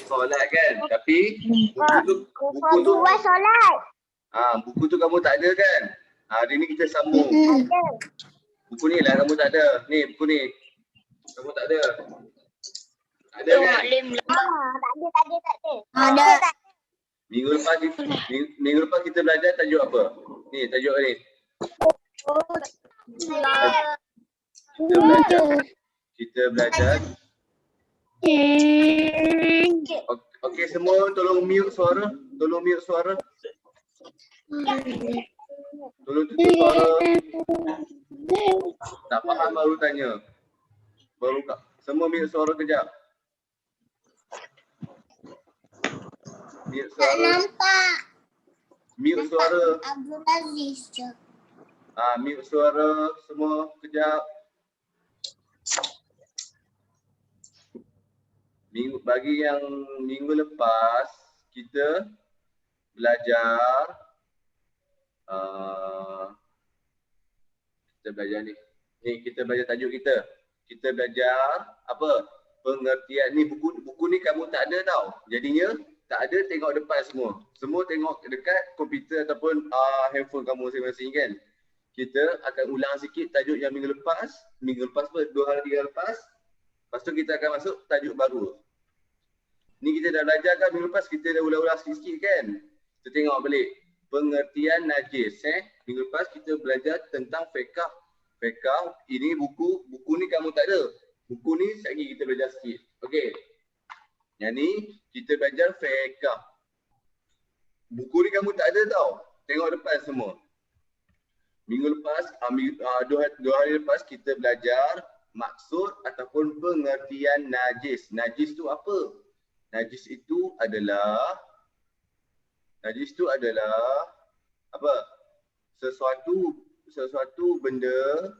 Solat kan? Tapi buku tu buat solat. buku tu kamu tak ada kan? Hari ni kita sambung. Ada. Buku ni lah kamu tak ada. Ni buku ni. Kamu tak ada. Ada kan? Tak ada. Ada. Minggu lepas kita belajar tajuk apa? Ni tajuk ni. Kita belajar. Okey, semua tolong mute suara. Tolong mute suara. Tolong tutup suara. Tak faham baru tanya. Baru kak. Semua mute suara kejap. Mute Tak suara. nampak. Mute suara. Abdul Aziz je. Mute suara semua kejap. Bagi yang minggu lepas kita belajar ni. Kita belajar tajuk kita. Kita belajar apa? Pengertian ni buku ni kamu tak ada tau. Jadinya tak ada tengok depan semua. Semua tengok dekat komputer ataupun handphone kamu masing-masing kan. Kita akan ulang sikit tajuk yang minggu lepas apa? 2 hari 3 hari lepas. Lepas tu kita akan masuk tajuk baru. Ni kita dah belajar kan minggu lepas, kita dah ulang-ulang sikit-sikit kan. Kita tengok balik. Pengertian najis. Minggu lepas kita belajar tentang fiqh. Fiqh, ini buku ni kamu tak ada. Buku ni sekejap lagi kita belajar sikit. Okey. Yang ni kita belajar fiqh. Buku ni kamu tak ada tau. Tengok depan semua. Minggu lepas, 2 hari lepas kita belajar maksud ataupun pengertian najis. Najis tu apa? Najis itu adalah apa? Sesuatu benda.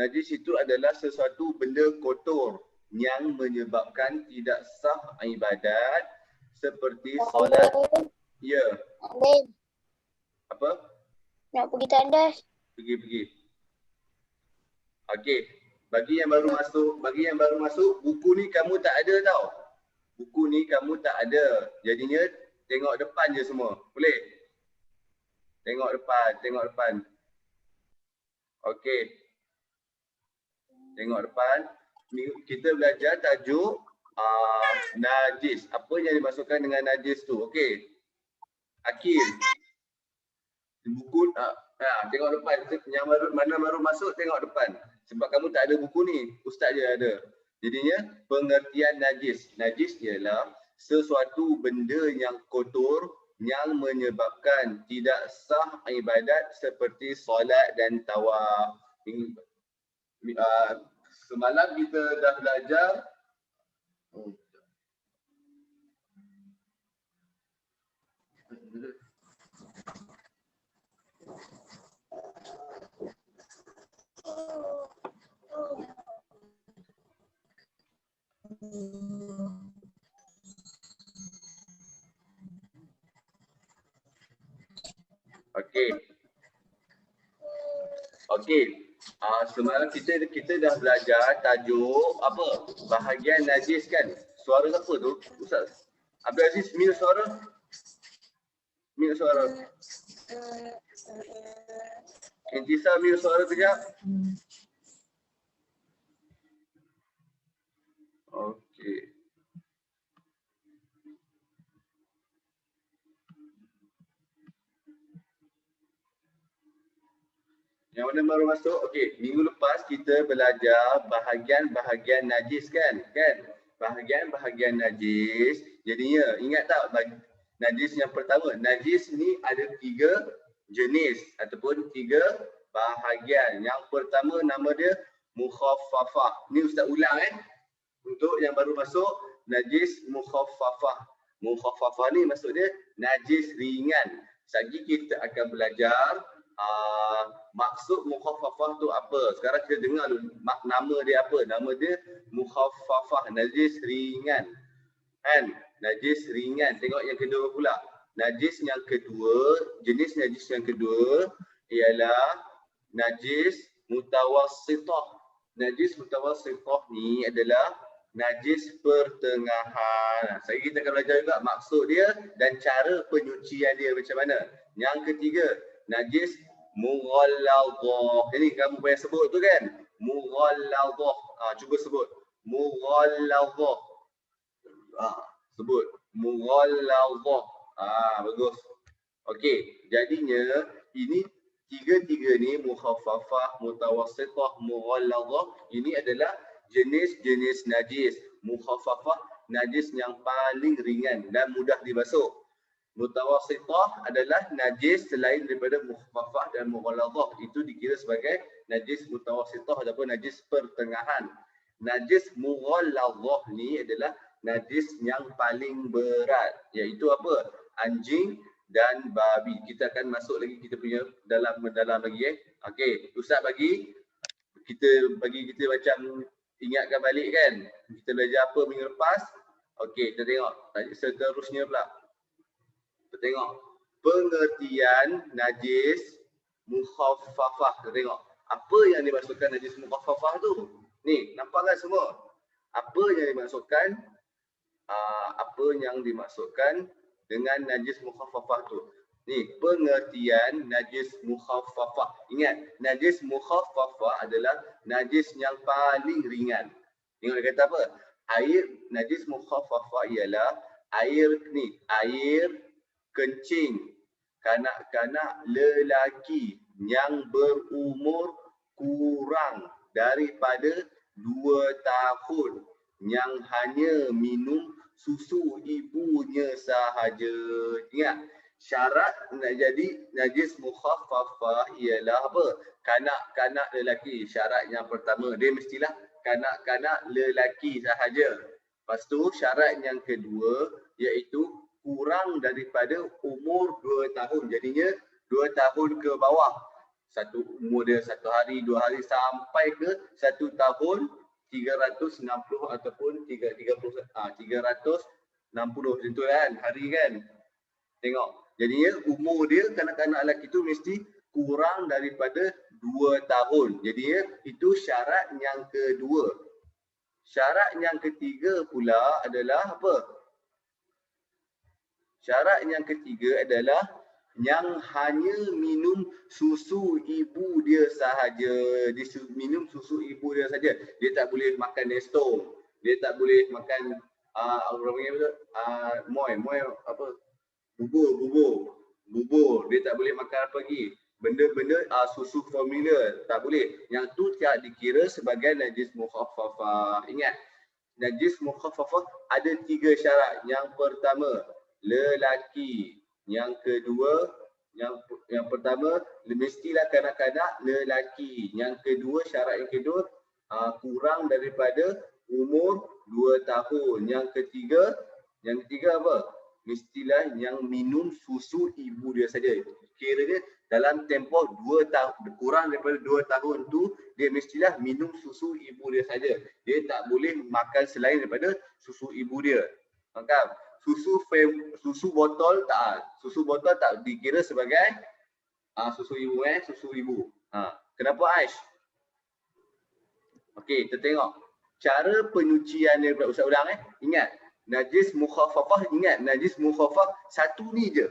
Najis itu adalah sesuatu benda kotor yang menyebabkan tidak sah ibadat seperti solat. Ya. Apa? Nak pergi tandas. Pergi. Okey. Bagi yang baru masuk, buku ni kamu tak ada tau. Buku ni kamu tak ada. Jadinya tengok depan je semua. Boleh? Tengok depan. Okey. Tengok depan. Kita belajar tajuk najis. Apa yang dimasukkan dengan najis tu? Okey. Akil. Buku tengok depan. Yang mana baru masuk tengok depan. Sebab kamu tak ada buku ni, ustaz je ada. Jadinya pengertian najis. Najis ialah sesuatu benda yang kotor yang menyebabkan tidak sah ibadat seperti solat dan tawaf. Semalam kita dah belajar Okey. Semalam kita dah belajar tajuk apa? Bahagian najis kan? Suara siapa tu? Ustaz Abdul Aziz, mute suara. Intisar, mute suara sekejap. Okey. Yang mana baru masuk? Okey, minggu lepas kita belajar bahagian-bahagian najis kan? Bahagian-bahagian najis. Jadinya ingat tak najis yang pertama? Najis ni ada 3 jenis ataupun 3 bahagian. Yang pertama nama dia mukhaffafah. Ni ustaz ulang untuk yang baru masuk, najis mukhaffafah. Mukhaffafah ni maksud dia najis ringan. Sekejap kita akan belajar maksud mukhaffafah tu apa? Sekarang kita dengar dulu nama dia apa? Nama dia mukhaffafah, najis ringan. Kan? Najis ringan. Tengok yang kedua pula. Najis yang kedua, jenis najis yang kedua ialah najis mutawassithah. Najis mutawassithah ni adalah najis pertengahan. Saya kita akan belajar juga maksud dia dan cara penyucian dia macam mana. Yang ketiga, najis mughalladhah. Ini kamu payah sebut tu kan? Mughalladhah. Cuba sebut. Mughalladhah. Sebut. Mughalladhah. Bagus. Okey, jadinya ini tiga-tiga ni mukhaffafah, mutawassithah, mughalladhah, ini adalah jenis-jenis najis. Mukhaffafah, najis yang paling ringan dan mudah dibasuh. Mutawassithah adalah najis selain daripada mukhaffafah dan mughalladhah. Itu dikira sebagai najis mutawassithah ataupun najis pertengahan. Najis mughalladhah ni adalah najis yang paling berat, iaitu apa? Anjing dan babi. Kita akan masuk lagi kita punya dalam lagi Okey, Ustaz bagi kita macam ingatkan balik kan. Kita belajar apa minggu lepas? Okey, kita tengok seterusnya pula. Kita tengok pengertian najis mukhaffafah. Kita tengok apa yang dimaksudkan najis mukhaffafah tu. Ni, nampak kan semua? Apa yang dimaksudkan dengan najis mukhaffafah tu. Ni, pengertian najis mukhaffafah. Ingat, najis mukhaffafah adalah najis yang paling ringan. Tengok dia kata apa? Najis mukhaffafah ialah air kencing kanak-kanak lelaki yang berumur kurang daripada 2 tahun yang hanya minum susu ibunya sahaja. Ingat, syarat nak jadi najis mukhaffafah ialah apa? Kanak-kanak lelaki. Syarat yang pertama, dia mestilah kanak-kanak lelaki sahaja. Lepas tu syarat yang kedua iaitu kurang daripada umur 2 tahun. Jadinya 2 tahun ke bawah. Umur dia 1 hari, 2 hari sampai ke 1 tahun 360 ataupun 360 macam tu kan, hari kan. Tengok, jadinya umur dia kanak-kanak lelaki tu mesti kurang daripada 2 tahun. Jadinya itu syarat yang kedua. Syarat yang ketiga pula adalah apa? Syarat yang ketiga adalah yang hanya minum susu ibu dia sahaja. Dia minum susu ibu dia saja. Dia tak boleh makan Nestum. Dia tak boleh makan bubur. Dia tak boleh makan apa lagi? Benda-benda susu formula tak boleh. Yang tu tidak dikira sebagai najis mukhaffafah. Ingat, najis mukhaffafah ada 3 syarat. Yang pertama, lelaki. Yang kedua, yang pertama mestilah kanak-kanak lelaki. Yang kedua, syarat yang kedua kurang daripada umur 2 tahun. Yang ketiga apa? Mestilah yang minum susu ibu dia saja. Kiranya dalam tempoh 2 tahun, kurang daripada 2 tahun tu dia mestilah minum susu ibu dia saja. Dia tak boleh makan selain daripada susu ibu dia. Faham? Susu botol tak dikira sebagai susu ibu. Kenapa Aish? Okey, kita tengok cara penyucian dia pula. Ustaz ulang Ingat, najis mukhaffafah, najis mukhaffafah satu ni je.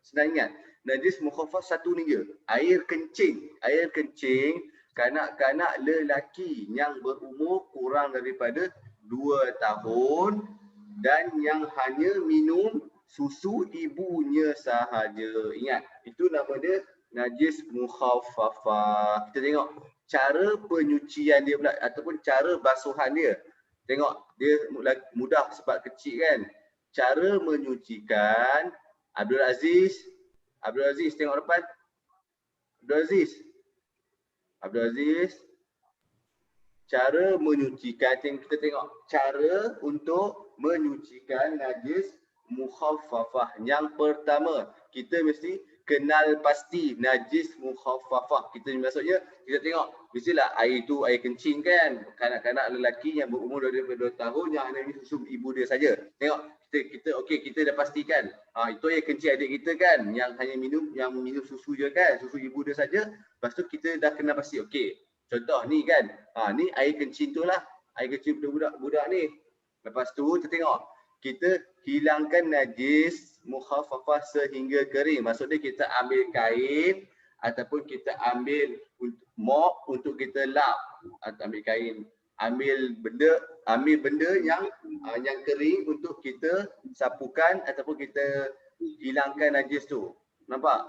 Senang ingat. Najis mukhaffafah satu ni je. Air kencing kanak-kanak lelaki yang berumur kurang daripada 2 tahun dan yang hanya minum susu ibunya sahaja. Ingat, itu nama dia najis mukhaffafah. Kita tengok cara penyucian dia pula ataupun cara basuhan dia. Tengok, dia mudah sebab kecil kan. Cara menyucikan, Abdul Aziz tengok depan. Abdul Aziz. Cara menyucikan, kita tengok cara untuk menyucikan najis mukhaffafah. Yang pertama, kita mesti kenal pasti najis mukhaffafah. Kita maksudnya kita tengok mestilah air tu air kencing kan. Kanak-kanak lelaki yang berumur daripada 2 tahun yang hanya minum susu ibu dia saja. Tengok kita okey, kita dah pastikan itu air kencing adik kita kan yang hanya minum susu je kan, susu ibu dia saja. Lepas tu kita dah kenal pasti okey. Contoh ni kan. Ni air kencing tu lah. Air kencing budak-budak ni. Lepas tu kita tengok kita hilangkan najis mukhaffafah sehingga kering. Maksudnya kita ambil kain ataupun kita ambil mop untuk kita lap. Atau ambil kain, ambil benda yang kering untuk kita sapukan ataupun kita hilangkan najis tu. Nampak?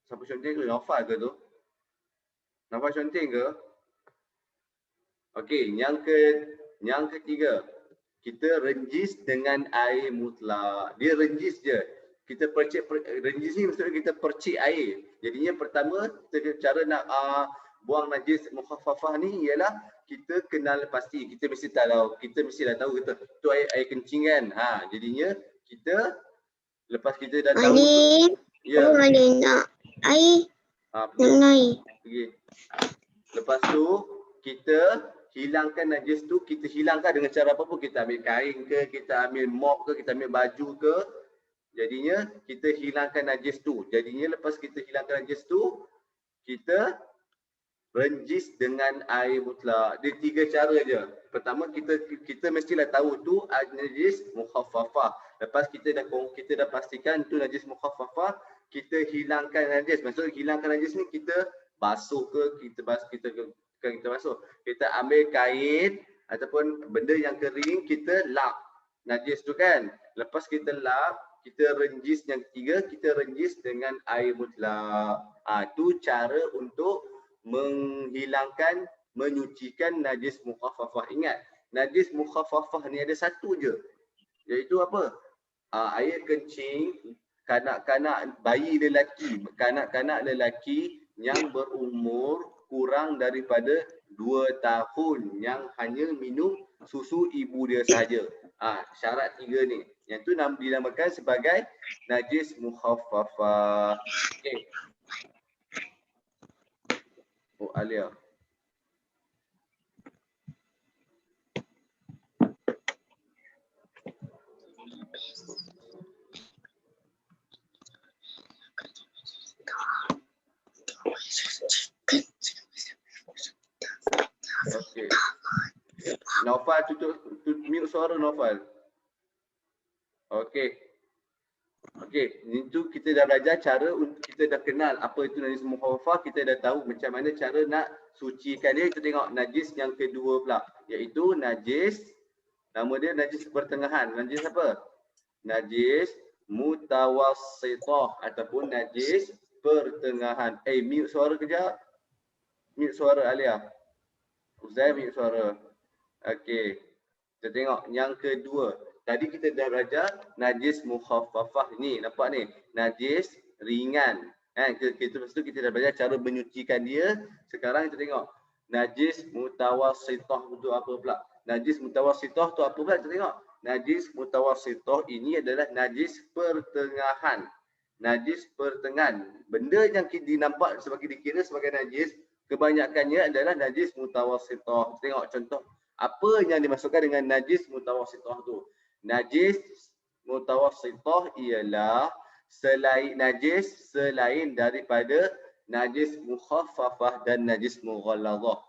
Siapa conteng tu? Naufal ke tu? Naufal conteng ke? Okey, yang ketiga, kita renjis dengan air mutlak. Dia renjis je. Kita renjis ni maksudnya kita percik air. Jadinya pertama cara nak buang najis mukhaffafah ni ialah kita kenal pasti. Kita mesti tahu kata tu air kencing kan. Jadinya kita lepas kita dah tahu boleh nak air. Pergi. Lepas tu kita hilangkan najis tu, kita hilangkan dengan cara apa pun. Kita ambil kain ke, kita ambil mop ke, kita ambil baju ke. Jadinya kita hilangkan najis tu. Jadinya lepas kita hilangkan najis tu, kita renjis dengan air mutlak. Dia 3 cara je. Pertama kita mestilah tahu tu najis mukhaffafah. Lepas kita dah pastikan tu najis mukhaffafah, kita hilangkan najis. Maksudnya hilangkan najis ni kita basuh ke, kita basuh. Kita ambil kain ataupun benda yang kering, kita lap najis tu kan. Lepas kita lap, kita renjis yang ketiga, kita renjis dengan air mutlak. Tu cara untuk menghilangkan, menyucikan najis mukhaffafah. Ingat, najis mukhaffafah ni ada satu je. Iaitu apa? Air kencing kanak-kanak lelaki yang berumur kurang daripada 2 tahun yang hanya minum susu ibu dia sahaja. Syarat 3 ni. Yang tu dinamakan sebagai najis mukhaffafah. Okey. Alia. Okey. Naufal tutup mute suara Naufal. Okey. Itu kita dah belajar cara untuk kita dah kenal apa itu najis mukhaffafah, kita dah tahu macam mana cara nak sucikan dia. Kita tengok najis yang kedua pula, iaitu najis, nama dia najis pertengahan. Najis apa? Najis mutawassithah ataupun najis pertengahan. Mute suara kejap. Mute suara Alia. Ustaz mute suara. Okey. Kita tengok yang kedua. Tadi kita dah belajar najis mukhaffafah ni. Nampak ni? Najis ringan. Lepas tu kita dah belajar cara menyucikan dia. Sekarang kita tengok najis mutawassithah tu apa pula? Najis mutawassithah tu apa pula? Kita tengok. Najis mutawassithah ini adalah najis pertengahan. Najis pertengahan. Benda yang dinampak dikira sebagai najis, kebanyakannya adalah najis mutawassithah. Tengok contoh apa yang dimasukkan dengan najis mutawassithah tu. Najis mutawassithah ialah najis selain daripada najis mukhaffafah dan najis mughalladhah.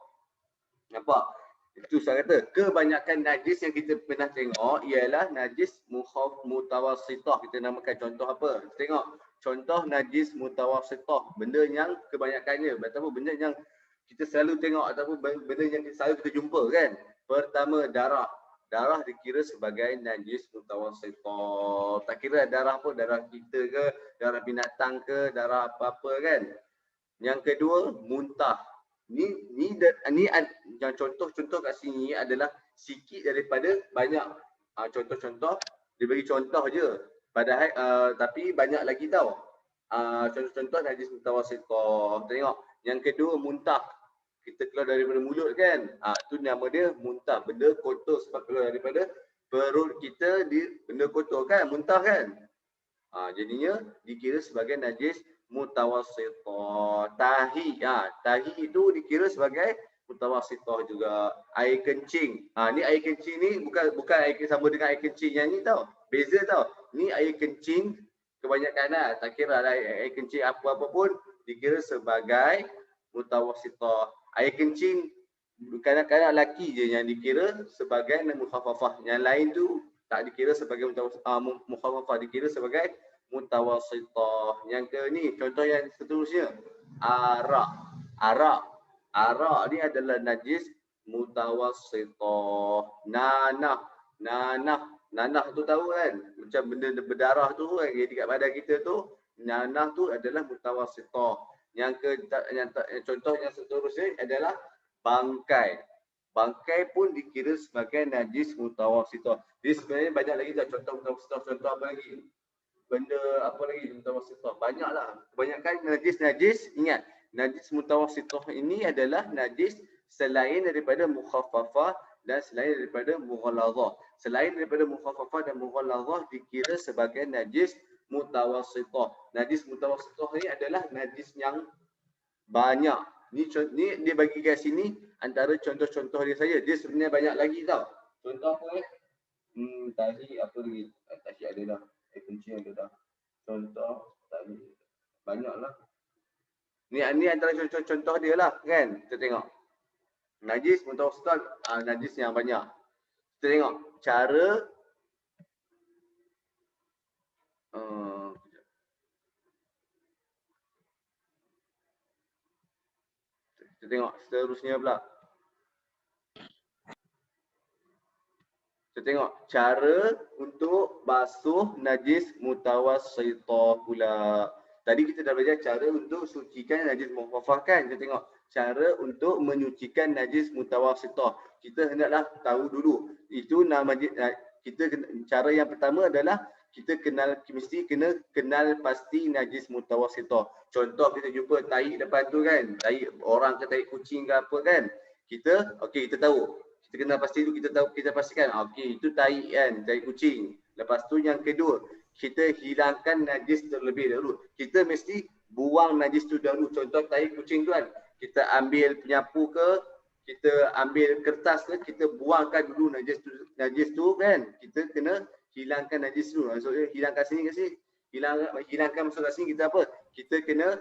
Nampak? Itu saya kata kebanyakan najis yang kita pernah tengok ialah najis mutawassithah. Kita namakan contoh apa? Tengok contoh najis mutawassithah. Benda yang kebanyakannya, ataupun benda yang kita selalu tengok ataupun benda yang selalu kita jumpa kan. Pertama, darah. Darah dikira sebagai najis mutawassithah. Tak kira darah apa, darah kita ke, darah binatang ke, darah apa-apa kan. Yang kedua, muntah. Ni yang contoh-contoh kat sini adalah sikit daripada banyak contoh-contoh. Dia bagi contoh je. Padahal tapi banyak lagi tau. Contoh-contoh najis mutawassithah. Tengok. Yang kedua, muntah. Kita keluar daripada mulut kan. Tu nama dia muntah. Benda kotor sebab keluar daripada perut kita, benda kotor kan, muntah kan. Jadinya dikira sebagai najis mutawassithah. Tahi, tahi itu dikira sebagai mutawassithah juga. Air kencing. Ni air kencing ni bukan air sama dengan air kencing yang ni tau. Beza tau. Ni air kencing kebanyakan tak kira lah air kencing apa-apa pun dikira sebagai mutawassithah. Air kencing kadang-kadang lelaki je yang dikira sebagai mukhaffafah. Yang lain tu tak dikira sebagai mukhaffafah, dikira sebagai mutawassithah. Yang ke ni contoh yang seterusnya. Arak ni adalah najis mutawassithah. Nanah tu tahu kan? Macam benda berdarah tu kan dekat badan kita tu, nanah tu adalah mutawassithah. Yang contoh yang seterusnya adalah bangkai. Bangkai pun dikira sebagai najis mutawassithah. Jadi sebenarnya banyak lagi tak contoh mutawassithah. Contoh apa lagi? Benda apa lagi mutawassithah? Banyaklah. Kebanyakan najis-najis, ingat, najis mutawassithah ini adalah najis selain daripada mukhaffafah dan selain daripada mughalladhah. Selain daripada mukhaffafah dan mughalladhah dikira sebagai najis mutawassithah. Najis mutawassithah ni adalah najis yang banyak. Ni dia bagi kat sini antara contoh-contoh dia saja. Dia sebenarnya banyak lagi tau. Contoh apa tadi apa lagi? Tadi ada dah. Kencing ada dah. Contoh tadi banyaklah. Ni antara contoh-contoh dia lah kan. Kita tengok. Najis mutawassithah, najis yang banyak. Kita tengok cara kita tengok seterusnya pula. Kita tengok cara untuk basuh najis mutawassithah pula. Tadi kita dah belajar cara untuk sucikan najis mukhaffafah kan. Kita tengok cara untuk menyucikan najis mutawassithah. Kita hendaklah tahu dulu. Itu nama cara yang pertama adalah kita mesti kena kenal pasti najis mutawassithah. Contoh kita jumpa tahi depan tu kan, tahi orang ke tahi kucing ke apa kan. Kita tahu. Kita kenal pasti tu, kita pastikan itu tahi kan, tahi kucing. Lepas tu yang kedua, kita hilangkan najis terlebih dahulu. Kita mesti buang najis tu dahulu. Contoh tahi kucing tu kan, kita ambil penyapu ke, kita ambil kertas ke, kita buangkan dulu najis tu kan. Kita kena hilangkan najis dulu. Maksudnya hilangkan sini ke sini. Hilangkan masuk kat sini kita apa? Kita kena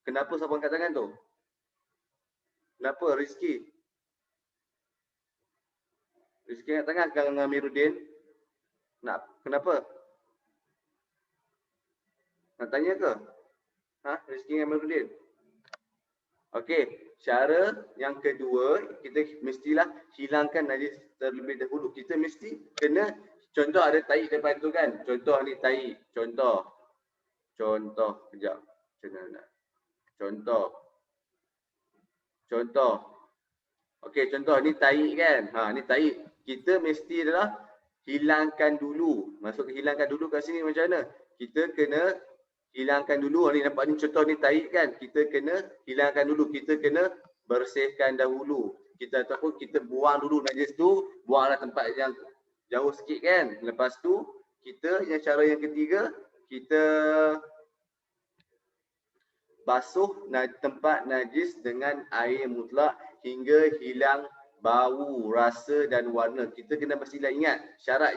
kenapa siapa angkat tangan tu? Kenapa Rizki? Rizki angkat tangan Kang Amiruddin. Kenapa? Nak tanya ke? Rizki Amiruddin. Okey, cara yang kedua kita mestilah hilangkan najis terlebih dahulu. Kita mesti kena, contoh ada tahi depan tu kan. Contoh ni tahi. Contoh. Kejap. Contoh. Okey, contoh ni tahi kan. Ni tahi. Kita mesti adalah hilangkan dulu. Masuk ke hilangkan dulu kat sini macam mana? Kita kena hilangkan dulu. Ni nampak ni contoh ni tahi kan. Kita kena hilangkan dulu. Kita kena bersihkan dahulu. Kita buang dulu najis tu. Buanglah tempat yang jauh sikit kan. Lepas tu cara yang ketiga, kita basuh tempat najis dengan air mutlak hingga hilang bau, rasa dan warna. Kita mestilah ingat syarat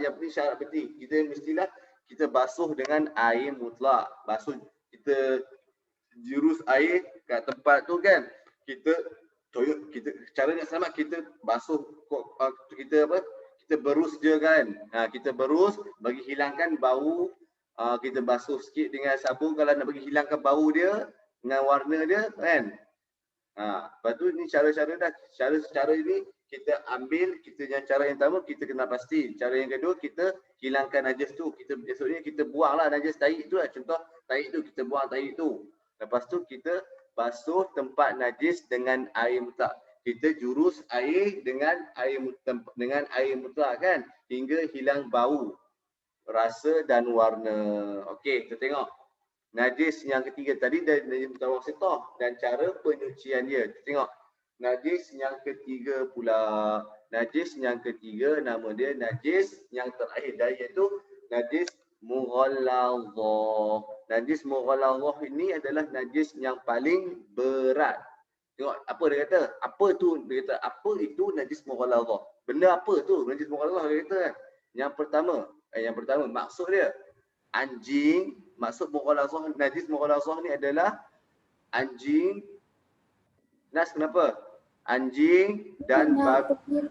penting. Kita basuh dengan air mutlak. Basuh, kita jurus air kat tempat tu kan. Cara yang sama kita basuh, kita berus je kan. Kita berus bagi hilangkan bau. Kita basuh sikit dengan sabun kalau nak bagi hilangkan bau dia dengan warna dia kan. Lepas tu ni cara-cara dah. Cara ini kita ambil, cara yang pertama kita kena pasti. Cara yang kedua kita hilangkan najis tu. Maksudnya kita buanglah najis tahi tu lah. Contoh tahi tu, kita buang tahi tu. Lepas tu kita basuh tempat najis dengan air mutlak. Kita jurus air dengan air mutlak kan. Hingga hilang bau, rasa dan warna. Okey, kita tengok. Najis yang ketiga tadi najis mutawassithah dan cara penyucian dia. Kita tengok najis yang ketiga pula. Najis yang ketiga nama dia najis yang terakhir iaitu najis mughalladhah. Najis mughalladhah ini adalah najis yang paling berat. Tengok apa dia kata? Apa tu? Dia kata apa itu najis mughalladhah? Benda apa tu najis mughalladhah dia kata kan? Yang pertama maksud dia anjing, maksud mughalladhah, najis mughalladhah ni adalah anjing. Nas kenapa? Anjing dan babi.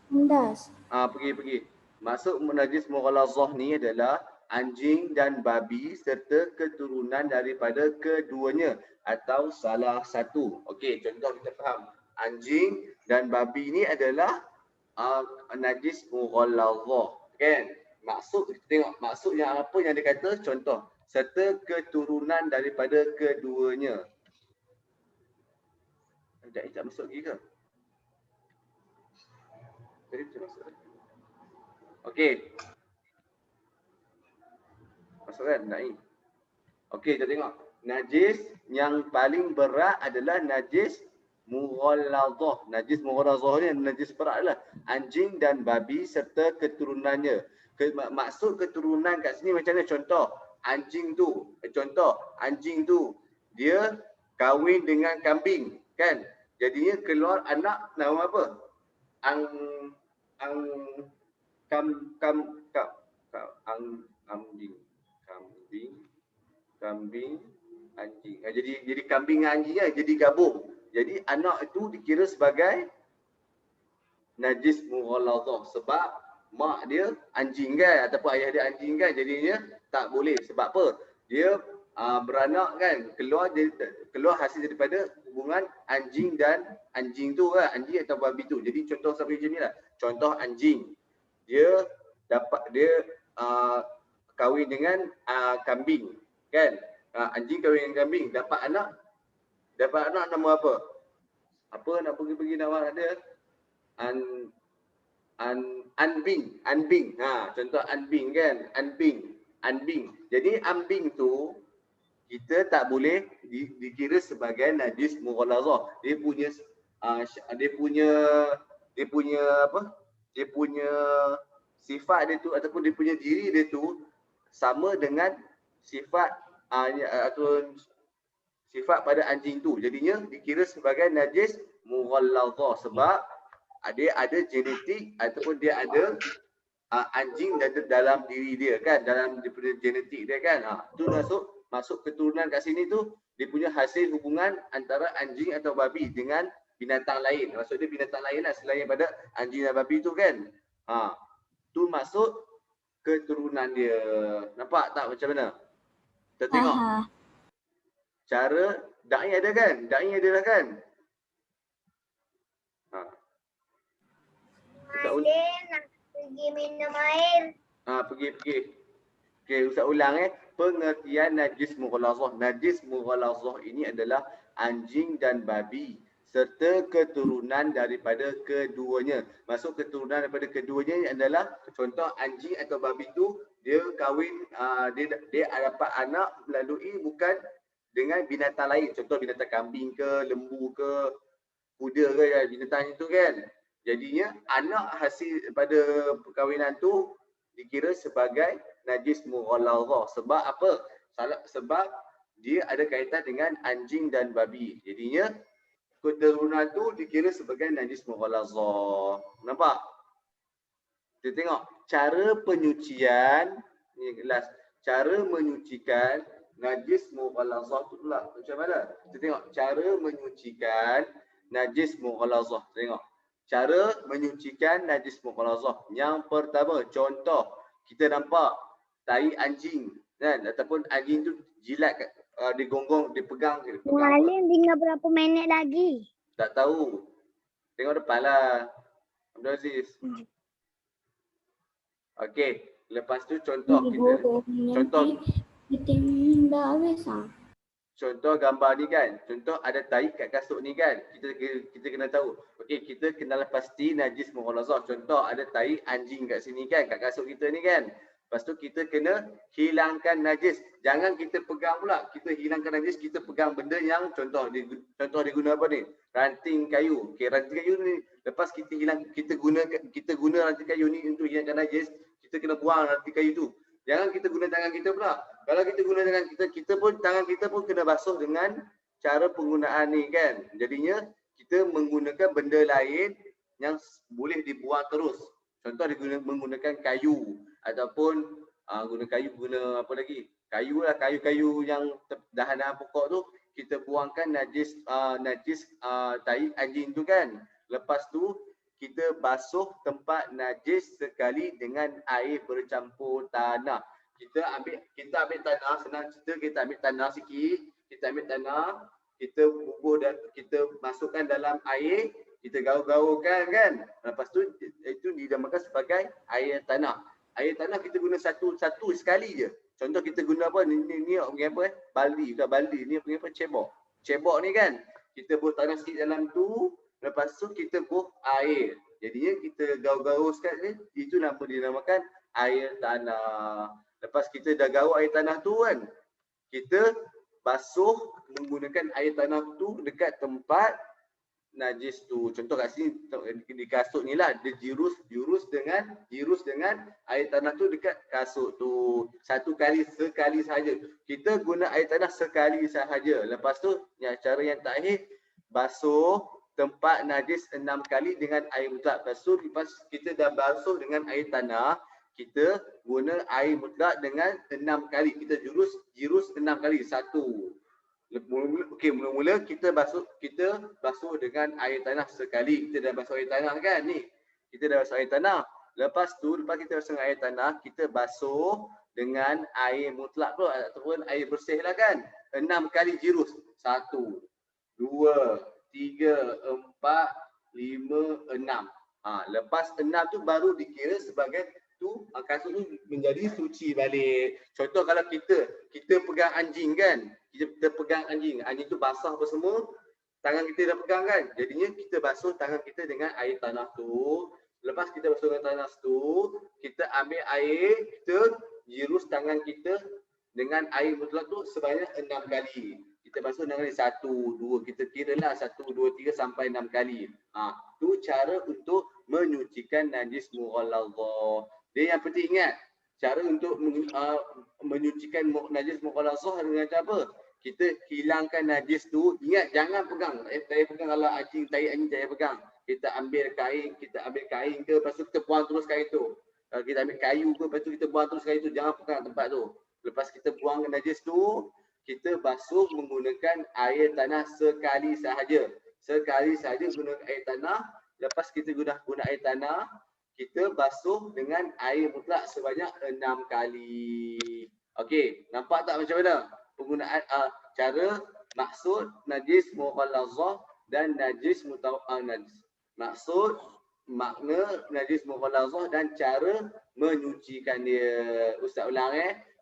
Pergi. Maksud najis mughalladhah ni adalah anjing dan babi serta keturunan daripada keduanya atau salah satu. Okey, contoh kita faham. Anjing dan babi ni adalah najis mughalladhah, kan? Maksud kita tengok maksud yang apa yang dia kata, contoh serta keturunan daripada keduanya. Tak masuk lagi ke? Tadi macam masuk. Okey. Masuk kan? Naik. Okey, kita tengok. Najis yang paling berat adalah najis mughalladhah. Najis mughalladhah ni najis berat adalah anjing dan babi serta keturunannya. Maksud keturunan kat sini macam mana? Contoh, anjing tu dia kahwin dengan kambing, kan? Jadinya keluar anak nama apa? Kambing, anjing. Jadi kambing dengan anjingnya jadi gabung. Jadi anak itu dikira sebagai najis mughalladhah sebab mak dia anjing kan, ataupun ayah dia anjing kan, jadinya tak boleh. Sebab apa? Dia beranak kan, keluar hasil daripada hubungan anjing dan anjing tu kan, anjing atau babi tu. Jadi contoh sampai macam ni lah. Contoh anjing, dia kahwin dengan kambing kan. Anjing kahwin dengan kambing, dapat anak nama apa? Apa nak pergi nama dia? Anbing. Contoh anbing kan, anbing. Jadi anbing tu kita tak boleh dikira sebagai najis mughalladhah. Dia punya sifat dia tu ataupun dia punya diri dia tu sama dengan sifat atau sifat pada anjing tu. Jadinya dikira sebagai najis mughalladhah sebab dia ada genetik ataupun dia ada anjing dalam diri dia kan, dalam genetik dia kan. Tu masuk keturunan kat sini tu dia punya hasil hubungan antara anjing atau babi dengan binatang lain. Maksud dia binatang lain lah selain pada anjing dan babi tu kan. Tu masuk keturunan dia. Nampak tak macam mana? Kita tengok. Cara da'i ada kan? Da'i adalah kan? Alim nak pergi minum air. Pergi. Okey, Ustaz ulang pengertian najis mughalladhah. Najis mughalladhah ini adalah anjing dan babi serta keturunan daripada keduanya. Maksud keturunan daripada keduanya adalah contoh anjing atau babi tu dia kahwin, dia dapat anak melalui bukan dengan binatang lain. Contoh binatang kambing ke, lembu ke, kuda ke, binatang itu kan. Jadinya anak hasil pada perkahwinan tu dikira sebagai najis mughalladhah. Sebab apa? Sebab dia ada kaitan dengan anjing dan babi. Jadinya keturunan tu dikira sebagai najis mughalladhah. Nampak? Kita tengok cara penyucian ni gelas. Cara menyucikan najis mughalladhah tu pula macam mana? Kita tengok cara menyucikan najis mughalladhah. Tengok. Cara menyucikan najis mughalladhah. Yang pertama, contoh kita nampak tai anjing kan, ataupun anjing tu jilat digonggong, dipegang. Alim tinggal berapa minit lagi? Tak tahu. Tengok depan lah. Abdul Aziz. Okey, lepas tu contoh contoh gambar ni kan. Contoh ada tai kat kasut ni kan. Kita kena tahu. Okey, kita kenal pasti najis mughalladhah. Contoh ada tai anjing kat sini kan, kat kasut kita ni kan. Lepas tu kita kena hilangkan najis. Jangan kita pegang pula. Kita hilangkan najis, kita pegang benda yang contoh diguna apa ni? Ranting kayu. Okey, ranting kayu ni lepas kita guna ranting kayu ni untuk hilangkan najis, kita kena buang ranting kayu tu. Jangan kita guna tangan kita pula. Kalau kita guna tangan kita, tangan kita pun kena basuh dengan cara penggunaan ni kan. Jadinya kita menggunakan benda lain yang boleh dibuang terus. Contoh menggunakan kayu ataupun guna apa lagi? Kayu lah, kayu-kayu yang dahan-dahan pokok tu kita buangkan najis tai anjing tu kan. Lepas tu kita basuh tempat najis sekali dengan air bercampur tanah. Kita ambil tanah, senang cerita kita ambil tanah sikit, kita ambil tanah, kita bubuh dan kita masukkan dalam air, kita gaul-gaulkan kan. Lepas tu itu dinamakan sebagai air tanah. Air tanah kita guna satu sekali je. Contoh kita guna apa ni apa baldi, bukan baldi ni apa cebok. Cebok ni kan kita bubuh tanah sikit dalam tu, lepas tu kita bubuh air. Jadinya kita gaul-gaul sekali, itu nama dinamakan air tanah. Lepas kita dah gaul air tanah tu kan, kita basuh menggunakan air tanah tu dekat tempat najis tu. Contoh kat sini di kasut ni lah, dia jirus dengan air tanah tu dekat kasut tu. Sekali sahaja. Kita guna air tanah sekali sahaja. Lepas tu cara yang terakhir, basuh tempat najis 6 kali dengan air mutlak. Lepas kita dah basuh dengan air tanah, kita guna air mutlak dengan 6 kali. Kita jirus 6 kali. Mula-mula kita basuh dengan air tanah sekali. Kita dah basuh air tanah kan ni. Kita dah basuh air tanah. Lepas kita basuh dengan air tanah, kita basuh dengan air mutlak pula ataupun air bersih lah kan. 6 kali jirus. 1, 2, 3, 4, 5, 6. Lepas 6 tu baru dikira sebagai tu kasut tu menjadi suci balik. Contoh kalau kita pegang anjing kan, kita pegang anjing tu basah apa semua, tangan kita dah pegang kan, jadinya kita basuh tangan kita dengan air tanah tu. Lepas kita basuh dengan tanah tu, kita ambil air, kita jirus tangan kita dengan air mutlak tu sebanyak 6 kali. Kita basuh dengan 1, 2, kita kira lah 1, 2, 3 sampai 6 kali. Tu cara untuk menyucikan najis mughallazah. Dia yang penting ingat, cara untuk menyucikan najis mughallazah dengan cara apa? Kita hilangkan najis tu. Ingat jangan pegang. Saya pegang kalau tai anjing saya pegang. Kita ambil kain ke, lepas tu kita buang terus kain tu. Kalau kita ambil kayu ke, lepas tu kita buang terus kain tu. Jangan pegang tempat tu. Lepas kita buang najis tu, kita basuh menggunakan air tanah sekali sahaja. Sekali sahaja guna air tanah. Lepas kita guna air tanah, kita basuh dengan air mutlak sebanyak 6 kali. Okey, nampak tak macam mana penggunaan cara maksud najis mughallazah dan najis najis. Maksud, makna najis mughallazah dan cara menyucikan dia. Ustaz ulang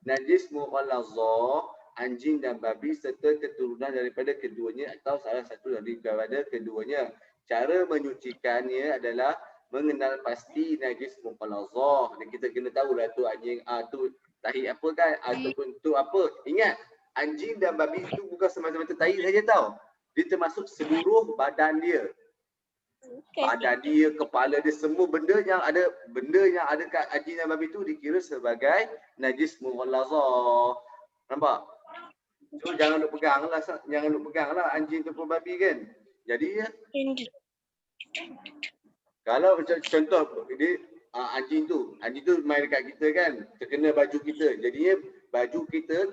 najis mughallazah, anjing dan babi serta keturunan daripada keduanya atau salah satu daripada keduanya. Cara menyucikannya adalah mengenal pasti najis mughallazah. Dan kita kena tahu lah tu anjing tu tahi apa kan ataupun tu apa. Ingat, anjing dan babi itu bukan semata-mata tahi saja tau. Dia termasuk seluruh badan dia. Badan dia, kepala dia, semua benda yang ada kat anjing dan babi itu dikira sebagai najis mughallazah. Nampak? So jangan duk pegang lah anjing ataupun babi kan. Jadi kalau macam contoh dia anjing tu main dekat kita kan, terkena baju kita. Jadinya baju kita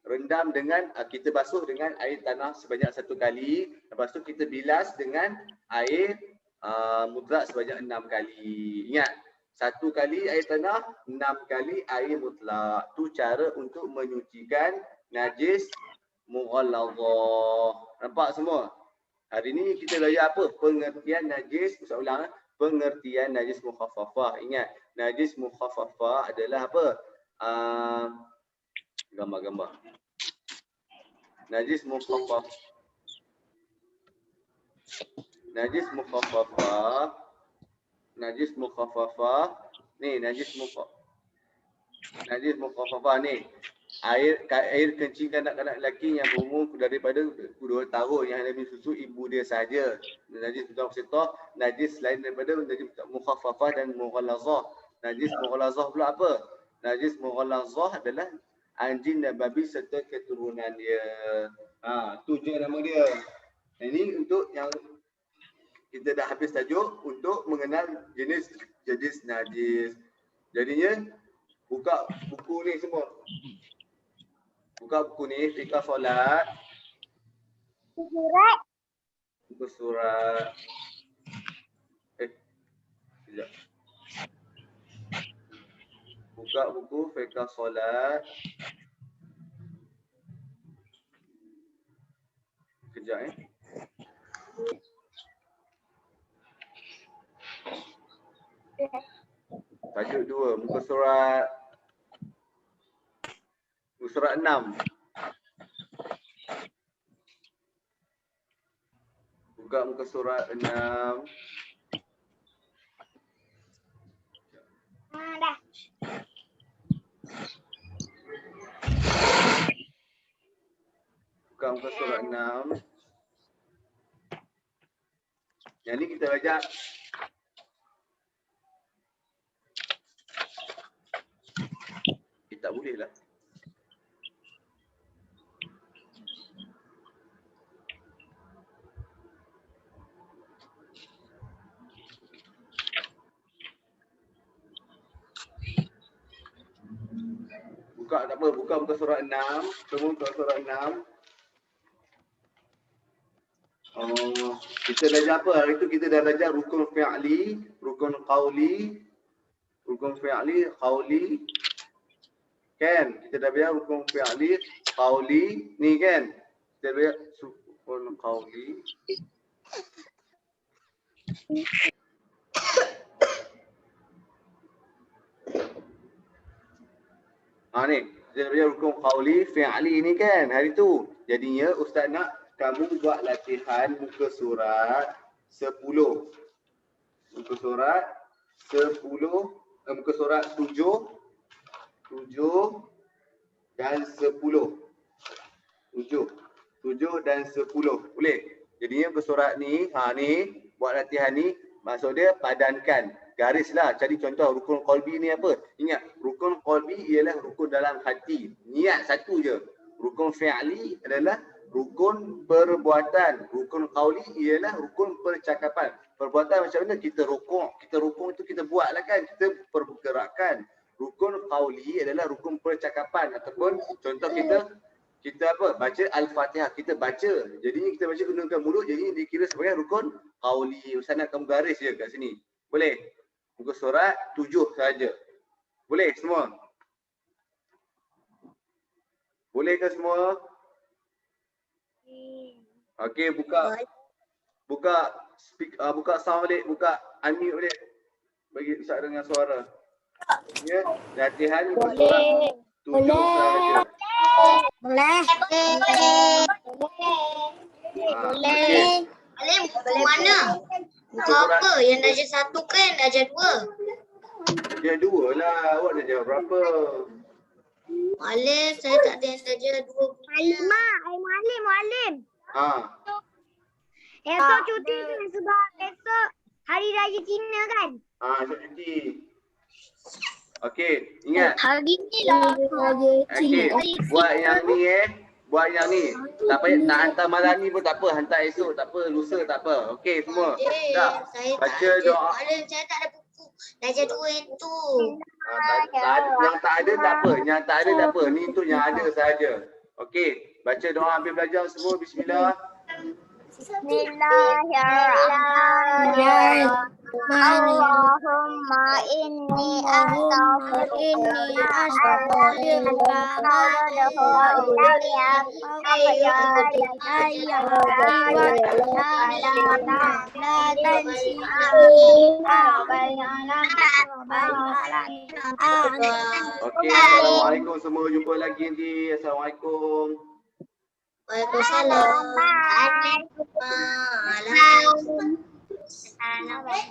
rendam dengan kita basuh dengan air tanah sebanyak 1 kali. Lepas tu kita bilas dengan air mutlak sebanyak 6 kali. Ingat, 1 kali air tanah, 6 kali air mutlak. Tu cara untuk menyucikan najis mughallazah. Nampak semua? Hari ni kita belajar apa? Pengertian najis, Ustaz ulang, pengertian najis mukhaffafah. Ingat, najis mukhaffafah adalah apa? Gambar-gambar. Najis mukhaffafah. Najis mukhaffafah. Ni najis mukhaffafah ni. Air kencing kanak-kanak lelaki yang berumur daripada 2 tahun yang hanya minum susu ibu dia sahaja. Najis mutawasithah, najis selain daripada najis mukhaffafah dan mughallazah. Najis mughallazah pula apa? najis mughallazah adalah anjing dan babi serta keturunan dia. Tu je nama dia. Ini untuk yang kita dah habis tajuk untuk mengenal jenis najis. Jadinya buka buku ni semua. Buka buku ni, fikah solat. Surat. Buku surat. Sekejap. Buka buku fikah solat. Sekejap Tajuk 2, muka surat 6. Buka muka surat 6. Dah. Buka muka surat 6. Yang ni kita belajar tak boleh lah. Buka tak apa, buka muka surat 6. Semua muka surat 6. Kita belajar apa? Hari tu kita dah belajar rukun fi'li, rukun qawli, qawli. Kan? Kita dah belajar rukun fi'li, qawli. Ni kan? Kita belajar rukun qawli. Ni. Kita belajar rukun qawli, fi'li ni kan? Hari tu. Jadinya Ustaz nak kamu buat latihan muka surat 10. Muka surat 10. Muka surat 7 dan 10. 7 dan 10. Boleh? Jadinya muka surat ni, ni buat latihan ni, maksud dia padankan. Garislah. Cari contoh rukun qalbi ni apa? Ingat, rukun qalbi ialah rukun dalam hati. Niat satu je. Rukun fi'li adalah rukun perbuatan. Rukun qawli ialah rukun percakapan. Perbuatan macam mana? Kita rukuk itu kita buat lah kan. Kita pergerakan. Rukun qawli adalah rukun percakapan. Ataupun contoh kita apa? Baca Al-Fatihah. Kita baca. Jadinya kita baca gunakan mulut. Jadi dikira sebagai rukun qawli. Ustaz nak kamu garis je kat sini. Boleh? Muka surat 7 saja. Boleh semua? Boleh ke semua? Okey, buka sound balik, buka unmute balik. Bagi Ustaz dengar suara. Ya, latihan muka surat 7 saja. Boleh. Boleh. Alim, buku mana? Buku apa? Yang darjah 1 ke yang darjah 2? Dia 2 lah. Awak dah jawab berapa? Alim, saya tak ada yang darjah 2. Muallim. Esok cuti kan sebab esok hari raya Cina kan? Esok cuti. Okey, ingat. Hari ni lah raya Okey, buat yang ni Buat yang ni. Tak payah nak hantar malam ni pun tak apa, hantar esok tak apa, lusa tak apa. Okey semua. Dah. Baca doa. Alim, saya tak ada buku darjah 2 itu. Yang tak ada tak apa, Ni untuk yang ada saja. Okey, baca doa ambil belajar semua. Bismillah. Bismillahirrahmanirrahim. Allahumma inni Okey, assalamualaikum semua. Jumpa lagi nanti. Assalamualaikum. Waalaikumsalam. Bye. Waalaikumsalam.